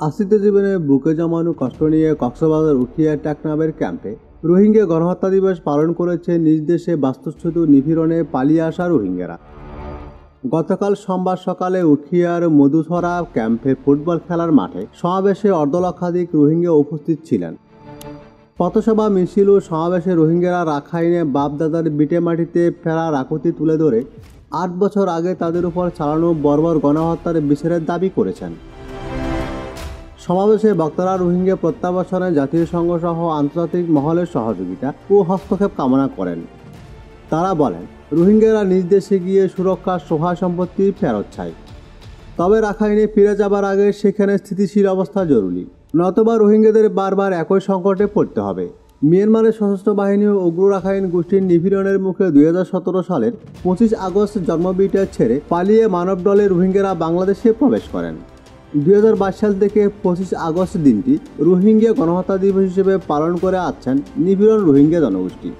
আশ্রিত জীবনে বুকে জমানো কষ্ট নিয়ে কক্সবাজার উখিয়া টেকনাফের ক্যাম্পে রোহিঙ্গা গণহত্যা দিবস পালন করেছে নিজ দেশে বাস্তুচ্যুত নিপীড়নে পালিয়ে আসা রোহিঙ্গারা। গতকাল সোমবার সকালে উখিয়ার মধুছড়া ক্যাম্পে ফুটবল খেলার মাঠে সমাবেশে অর্ধলক্ষাধিক রোহিঙ্গা উপস্থিত ছিলেন। পথসভা মিছিল ও সমাবেশে রোহিঙ্গারা রাখাইনে বাপদাদার বিটে মাটিতে ফেরার আকুতি তুলে ধরে ৮ বছর আগে তাদের উপর চালানো বর্বর গণহত্যার বিচারের দাবি করেছেন। সমাবেশে বক্তারা রোহিঙ্গা প্রত্যাবাসনে জাতীয় সংঘ সহ আন্তর্জাতিক মহলের সহযোগিতা ও হস্তক্ষেপ কামনা করেন। তারা বলেন, রোহিঙ্গারা নিজ দেশে গিয়ে সুরক্ষা সহায় সম্পত্তি ফেরত চায়, তবে রাখাইনে ফিরে যাবার আগে সেখানে স্থিতিশীল অবস্থা জরুরি, নতুবা রোহিঙ্গাদের বারবার একই সংকটে পড়তে হবে। মিয়ানমারের সশস্ত্র বাহিনী ও উগ্র রাখাইন গোষ্ঠীর নিপীড়নের মুখে 2017 সালের 25 আগস্ট জন্মভিটা ছেড়ে পালিয়ে মানব দলে রোহিঙ্গারা বাংলাদেশে প্রবেশ করেন। 2022 সাল থেকে 25 আগস্ট দিনটি রোহিঙ্গা গণহত্যা দিবস হিসেবে পালন করে আসছেন নিপীড়ন রোহিঙ্গা জনগোষ্ঠী।